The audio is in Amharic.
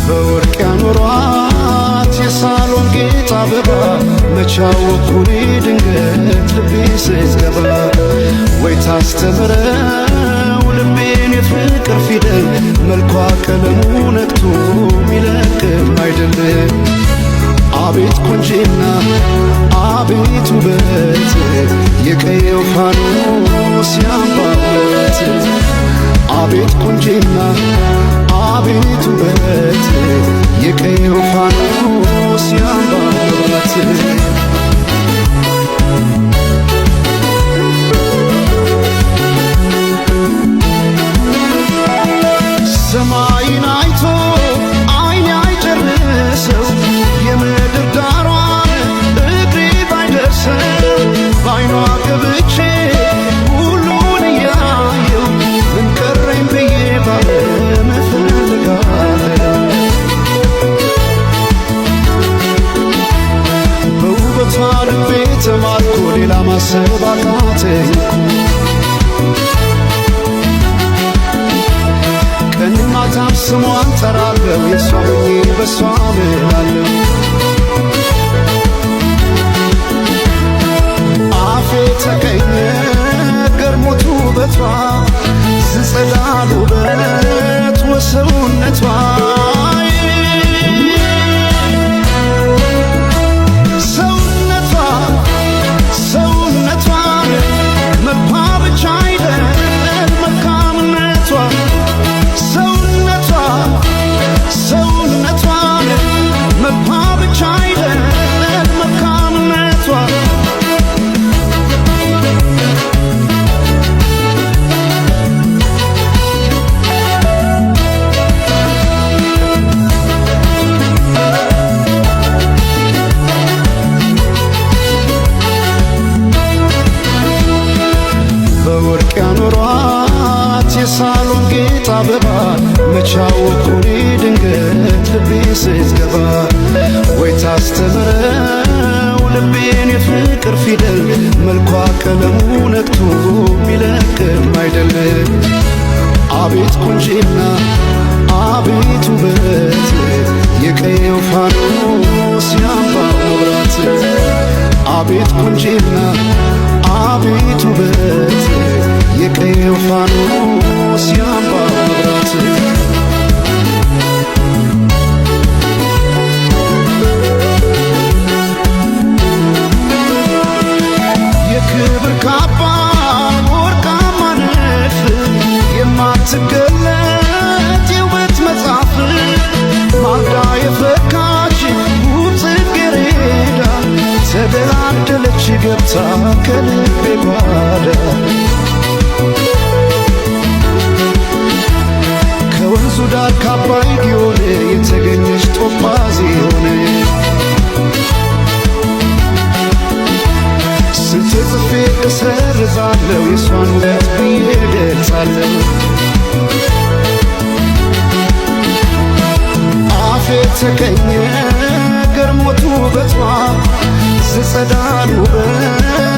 በወርቅ ያኖሯት የሳሎን ጌጥ አበባ መቻወኩኔ ድንገት ልቤ ስትገባ ወይ ታስተምረው ልቤን የፍቅር ፊደል መልኳ ቀለሙ ነክቶ ሚለቅም አይደለም። አቤት ቁንጂና አቤት ውበት የቀየው ፋኖስ ያምባለት አቤት ቁንጂና አቤት ውበት የቀየው ፋኖስ ያምባለት ሰማይን አይቶ አይኔ አይጨርሰው የምድር ዳሯን እግሬ ባይደርሰው ባይኗ ገብቼ ሁሉን እያየው ምን ቀረኝ ብዬ ባለም እፈልጋለሁ። በውበቷ ልቤ ተማርኮ ሌላ ማሰብ አቃተኝ። ቀንም ማታም ስሟን ጠራለሁ የሷ ሆኜ በሷ እምላለሁ። አፌ ተቀኘ ገርሞት ውበቷ ዝጸዳል ውበት ወሰውነቷ ሰውነቷ ሰውነቷ መልኳ ብቻ አይደል መልካምነቷ ሰውነቷ ሰውነቷ መልኳ ብቻ አይደል መልካምነቷ በወርቅ ያኖሯት የሳሎን ጌጥ አበባ መቻወኩኔ ድንገት ልቤ ስትገባ ወይ ታስተምረው ልቤን የፍቅር ፊደል መልኳ ቀለሙ ነክቶ ሚለቅም አይደለም። አቤት ቁንጂና አቤት ውበት የቀየው ፋኖስ ያምባው መብራት አቤት ቁንጂና አቤት ውበት የቀየው ፋኖስ ያምባው መብራት የክብር ካባ ወርቃማ ንድፍ የማትገለጥ የውበት መጽሐፍ ማልዳ የፈካች ውብ ጽጌረዳ ተደላደለች ገብታ ከልቤ ጓዳ ከወንዙ ዳር ከአባይ ጊዮን የተገኘች ጦጳዝዮን ስንት ጽፌ እሰርዛለሁ የሷን ውበት ብዬ እገልጻለሁ። አፌ ተቀኘ ገርሞት ውበቷ ዝጸዳል ውበት